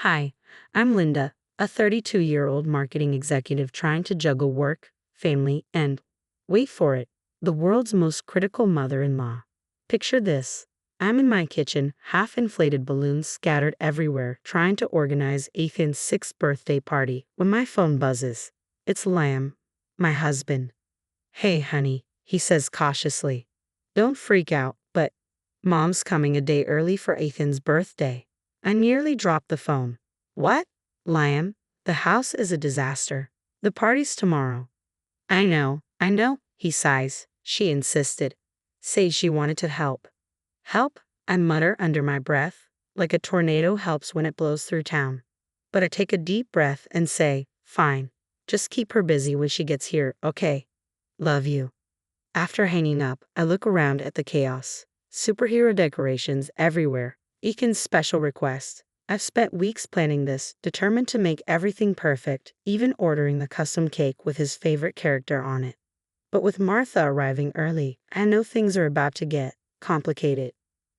Hi, I'm Linda, a 32-year-old marketing executive trying to juggle work, family, and, wait for it, the world's most critical mother-in-law. Picture this. I'm in my kitchen, half-inflated balloons scattered everywhere, trying to organize Ethan's 6th birthday party, when my phone buzzes. It's Liam, my husband. Hey, honey, he says cautiously. Don't freak out, but Mom's coming a day early for Ethan's birthday. I nearly dropped the phone. What? Liam, the house is a disaster. The party's tomorrow. I know, he sighs. She insisted. Said she wanted to help. Help? I mutter under my breath, like a tornado helps when it blows through town. But I take a deep breath and say, fine. Just keep her busy when she gets here, okay? Love you. After hanging up, I look around at the chaos. Superhero decorations everywhere. Ethan's special request. I've spent weeks planning this, determined to make everything perfect, even ordering the custom cake with his favorite character on it. But with Martha arriving early, I know things are about to get complicated.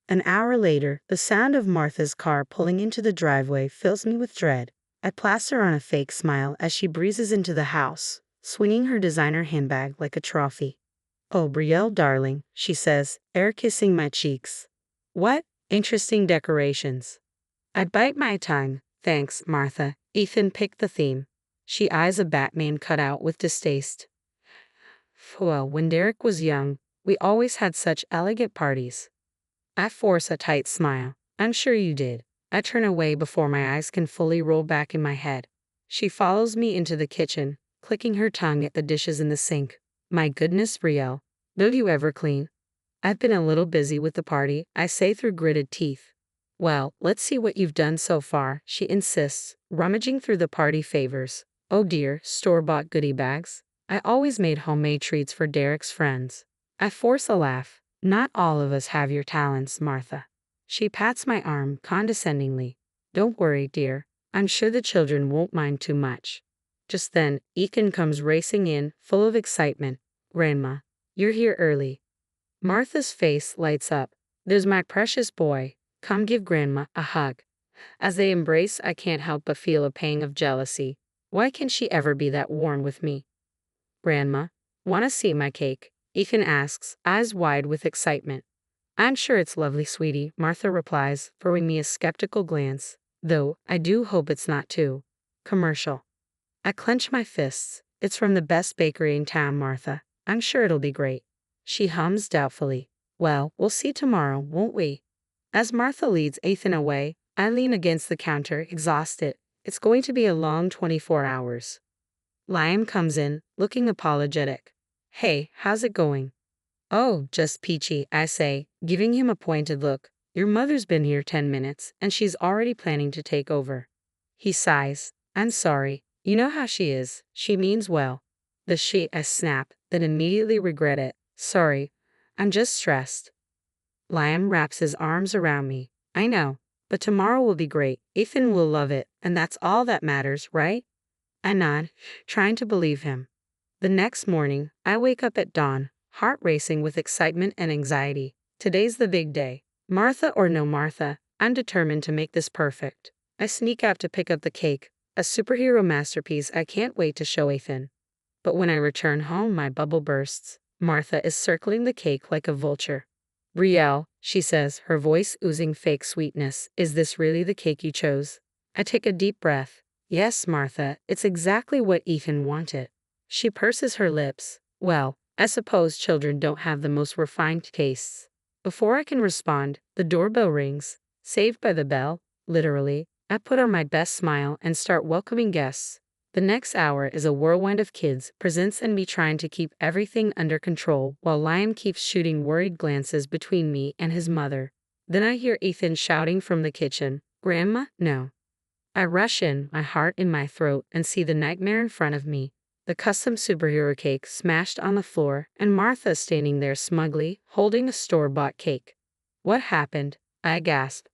An hour later, the sound of Martha's car pulling into the driveway fills me with dread. I plaster on a fake smile as she breezes into the house, swinging her designer handbag like a trophy. Oh, Brielle, darling, she says, air kissing my cheeks. What? Interesting decorations. I bite my tongue. Thanks, Martha. Ethan picked the theme. She eyes a Batman cutout with distaste. Well, when Derek was young, we always had such elegant parties. I force a tight smile. I'm sure you did. I turn away before my eyes can fully roll back in my head. She follows me into the kitchen, clicking her tongue at the dishes in the sink. My goodness, Brielle, don't you ever clean? I've been a little busy with the party, I say through gritted teeth. Well, let's see what you've done so far, she insists, rummaging through the party favors. Oh dear, store-bought goodie bags. I always made homemade treats for Derek's friends. I force a laugh. Not all of us have your talents, Martha. She pats my arm condescendingly. Don't worry, dear. I'm sure the children won't mind too much. Just then, Ethan comes racing in, full of excitement. Grandma, you're here early. Martha's face lights up. There's my precious boy. Come give Grandma a hug. As they embrace, I can't help but feel a pang of jealousy. Why can't she ever be that warm with me? Grandma, wanna see my cake? Ethan asks, eyes wide with excitement. I'm sure it's lovely, sweetie, Martha replies, throwing me a skeptical glance. Though, I do hope it's not too commercial. I clench my fists. It's from the best bakery in town, Martha. I'm sure it'll be great. She hums doubtfully. Well, we'll see tomorrow, won't we? As Martha leads Ethan away, I lean against the counter, exhausted. It's going to be a long 24 hours. Liam comes in, looking apologetic. Hey, how's it going? Oh, just peachy, I say, giving him a pointed look. Your mother's been here 10 minutes, and she's already planning to take over. He sighs. I'm sorry. You know how she is. She means well. The she, I snap, then immediately regret it. Sorry. I'm just stressed. Liam wraps his arms around me. I know, but tomorrow will be great. Ethan will love it, and that's all that matters, right? I nod, trying to believe him. The next morning, I wake up at dawn, heart racing with excitement and anxiety. Today's the big day. Martha or no Martha, I'm determined to make this perfect. I sneak out to pick up the cake, a superhero masterpiece I can't wait to show Ethan. But when I return home, my bubble bursts. Martha is circling the cake like a vulture. Brielle, she says, her voice oozing fake sweetness, is this really the cake you chose? I take a deep breath. Yes, Martha, it's exactly what Ethan wanted. She purses her lips. Well, I suppose children don't have the most refined tastes. Before I can respond, the doorbell rings. Saved by the bell, literally, I put on my best smile and start welcoming guests. The next hour is a whirlwind of kids, presents, and me trying to keep everything under control while Liam keeps shooting worried glances between me and his mother. Then I hear Ethan shouting from the kitchen, Grandma, no. I rush in, my heart in my throat, and see the nightmare in front of me. The custom superhero cake smashed on the floor, and Martha standing there smugly, holding a store-bought cake. What happened? I gasp.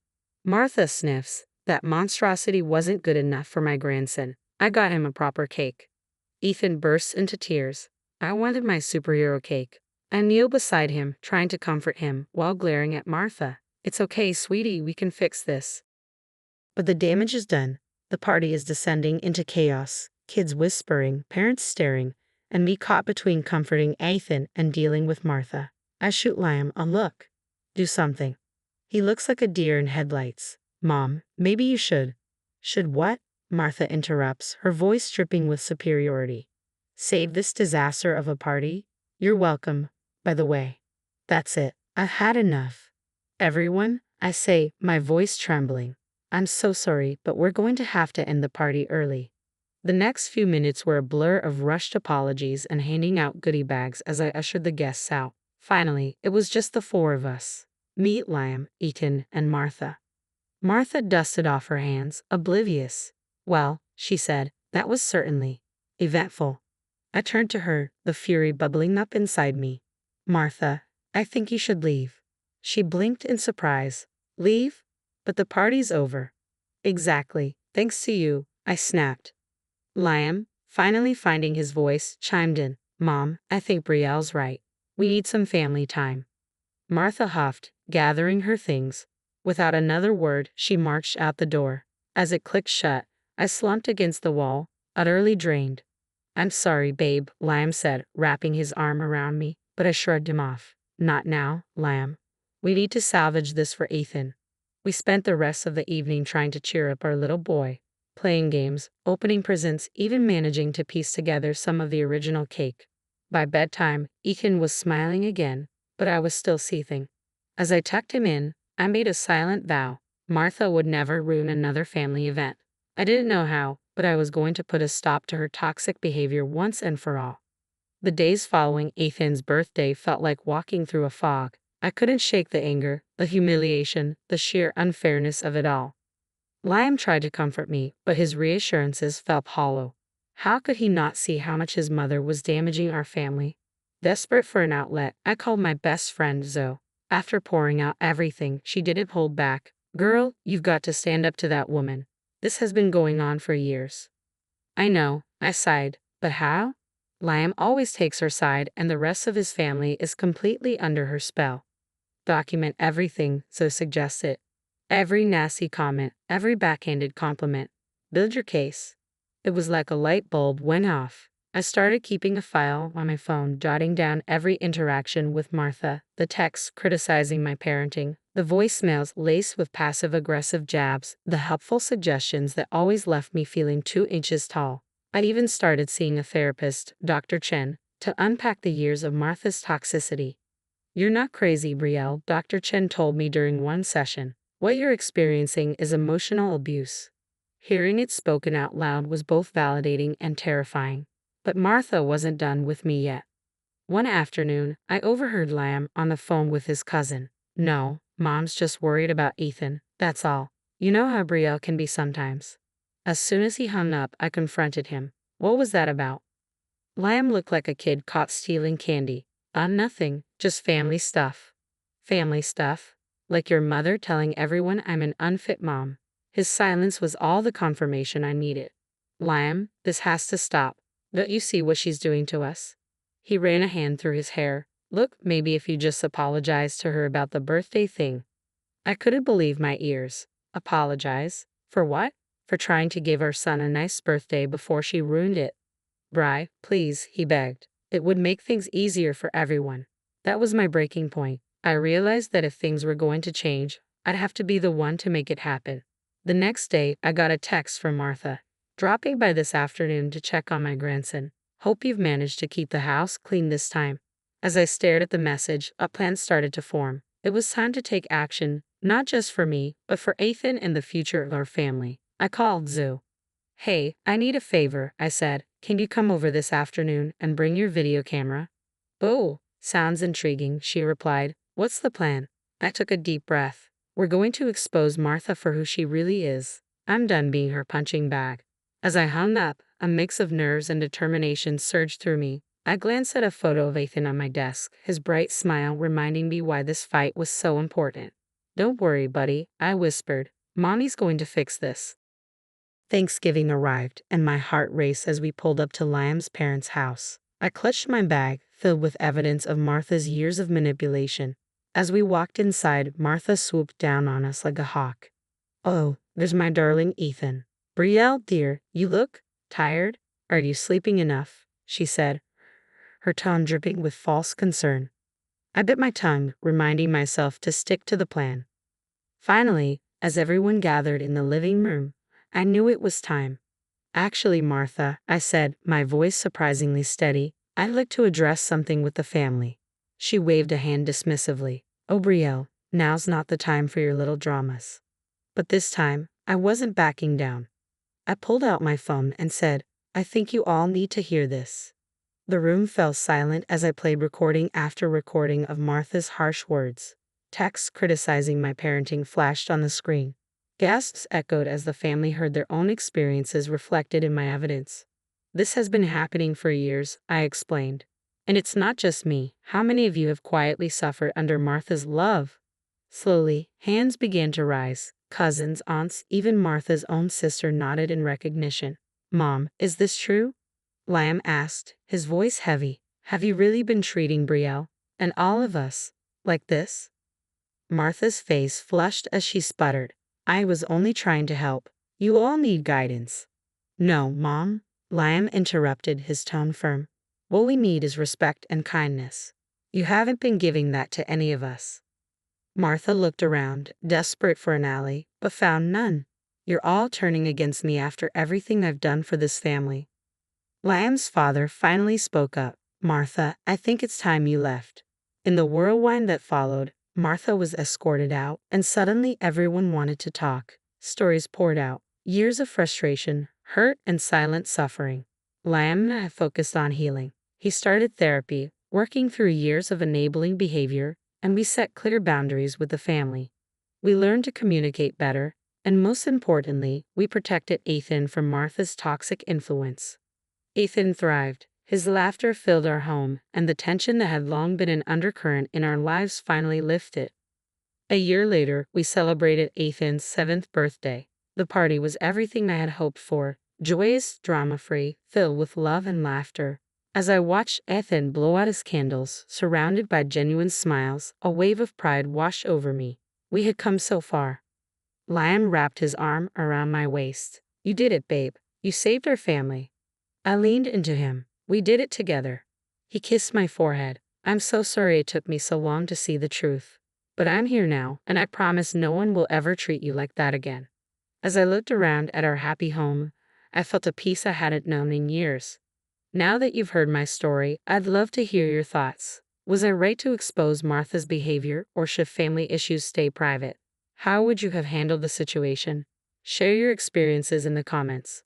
Martha sniffs. That monstrosity wasn't good enough for my grandson. I got him a proper cake. Ethan bursts into tears. I wanted my superhero cake. I kneel beside him, trying to comfort him, while glaring at Martha. It's okay, sweetie, we can fix this. But the damage is done. The party is descending into chaos, kids whispering, parents staring, and me caught between comforting Ethan and dealing with Martha. I shoot Liam a look. Do something. He looks like a deer in headlights. Mom, maybe you should. Should what? Martha interrupts, her voice dripping with superiority. Save this disaster of a party? You're welcome, by the way. That's it. I've had enough. Everyone, I say, my voice trembling. I'm so sorry, but we're going to have to end the party early. The next few minutes were a blur of rushed apologies and handing out goodie bags as I ushered the guests out. Finally, it was just the four of us. Me, Liam, Ethan, and Martha. Martha dusted off her hands, oblivious. Well, she said, that was certainly eventful. I turned to her, the fury bubbling up inside me. Martha, I think you should leave. She blinked in surprise. Leave? But the party's over. Exactly, thanks to you, I snapped. Liam, finally finding his voice, chimed in. Mom, I think Brielle's right. We need some family time. Martha huffed, gathering her things. Without another word, she marched out the door. As it clicked shut, I slumped against the wall, utterly drained. I'm sorry, babe, Liam said, wrapping his arm around me, but I shrugged him off. Not now, Liam. We need to salvage this for Ethan. We spent the rest of the evening trying to cheer up our little boy, playing games, opening presents, even managing to piece together some of the original cake. By bedtime, Ethan was smiling again, but I was still seething. As I tucked him in, I made a silent vow. Martha would never ruin another family event. I didn't know how, but I was going to put a stop to her toxic behavior once and for all. The days following Ethan's birthday felt like walking through a fog. I couldn't shake the anger, the humiliation, the sheer unfairness of it all. Liam tried to comfort me, but his reassurances felt hollow. How could he not see how much his mother was damaging our family? Desperate for an outlet, I called my best friend Zoe. After pouring out everything, she didn't hold back. Girl, you've got to stand up to that woman. This has been going on for years. I know, I sighed, but how? Liam always takes her side and the rest of his family is completely under her spell. Document everything, Zoe suggested. Every nasty comment, every backhanded compliment. Build your case. It was like a light bulb went off. I started keeping a file on my phone, jotting down every interaction with Martha, the texts criticizing my parenting, the voicemails laced with passive-aggressive jabs, the helpful suggestions that always left me feeling 2 inches tall. I even started seeing a therapist, Dr. Chen, to unpack the years of Martha's toxicity. You're not crazy, Brielle, Dr. Chen told me during one session. What you're experiencing is emotional abuse. Hearing it spoken out loud was both validating and terrifying. But Martha wasn't done with me yet. One afternoon, I overheard Liam on the phone with his cousin. No, Mom's just worried about Ethan, that's all. You know how Brielle can be sometimes. As soon as he hung up, I confronted him. What was that about? Liam looked like a kid caught stealing candy. Nothing, just family stuff. Family stuff? Like your mother telling everyone I'm an unfit mom. His silence was all the confirmation I needed. Liam, this has to stop. Don't you see what she's doing to us? He ran a hand through his hair. Look, maybe if you just apologize to her about the birthday thing. I couldn't believe my ears. Apologize? For what? For trying to give our son a nice birthday before she ruined it. Bri, please, he begged. It would make things easier for everyone. That was my breaking point. I realized that if things were going to change, I'd have to be the one to make it happen. The next day, I got a text from Martha. Dropping by this afternoon to check on my grandson. Hope you've managed to keep the house clean this time. As I stared at the message, a plan started to form. It was time to take action, not just for me, but for Ethan and the future of our family. I called Zoe. Hey, I need a favor, I said. Can you come over this afternoon and bring your video camera? Oh, sounds intriguing, she replied. What's the plan? I took a deep breath. We're going to expose Martha for who she really is. I'm done being her punching bag. As I hung up, a mix of nerves and determination surged through me. I glanced at a photo of Ethan on my desk, his bright smile reminding me why this fight was so important. Don't worry, buddy, I whispered. Mommy's going to fix this. Thanksgiving arrived, and my heart raced as we pulled up to Liam's parents' house. I clutched my bag, filled with evidence of Martha's years of manipulation. As we walked inside, Martha swooped down on us like a hawk. Oh, There's my darling Ethan. Brielle, dear, you look tired. Are you sleeping enough? She said, her tone dripping with false concern. I bit my tongue, reminding myself to stick to the plan. Finally, as everyone gathered in the living room, I knew it was time. Actually, Martha, I said, my voice surprisingly steady, I'd like to address something with the family. She waved a hand dismissively. Oh, Brielle, now's not the time for your little dramas. But this time, I wasn't backing down. I pulled out my phone and said, I think you all need to hear this. The room fell silent as I played recording after recording of Martha's harsh words. Texts criticizing my parenting flashed on the screen. Gasps echoed as the family heard their own experiences reflected in my evidence. This has been happening for years, I explained. And it's not just me. How many of you have quietly suffered under Martha's love? Slowly, hands began to rise. Cousins, aunts, even Martha's own sister nodded in recognition. Mom, is this true? Liam asked, his voice heavy. Have you really been treating Brielle, and all of us, like this? Martha's face flushed as she sputtered. I was only trying to help. You all need guidance. No, Mom, Liam interrupted, his tone firm. What we need is respect and kindness. You haven't been giving that to any of us. Martha looked around, desperate for an ally, but found none. You're all turning against me after everything I've done for this family. Liam's father finally spoke up. Martha, I think it's time you left. In the whirlwind that followed, Martha was escorted out, and suddenly everyone wanted to talk. Stories poured out. Years of frustration, hurt, and silent suffering. Liam focused on healing. He started therapy, working through years of enabling behavior, and we set clear boundaries with the family. We learned to communicate better, and most importantly, we protected Ethan from Martha's toxic influence. Ethan thrived. His laughter filled our home, and the tension that had long been an undercurrent in our lives finally lifted. A year later, we celebrated Ethan's 7th birthday. The party was everything I had hoped for, joyous, drama-free, filled with love and laughter. As I watched Ethan blow out his candles, surrounded by genuine smiles, a wave of pride washed over me. We had come so far. Liam wrapped his arm around my waist. You did it, babe. You saved our family. I leaned into him. We did it together. He kissed my forehead. I'm so sorry it took me so long to see the truth. But I'm here now, and I promise no one will ever treat you like that again. As I looked around at our happy home, I felt a peace I hadn't known in years. Now that you've heard my story, I'd love to hear your thoughts. Was I right to expose Martha's behavior, or should family issues stay private? How would you have handled the situation? Share your experiences in the comments.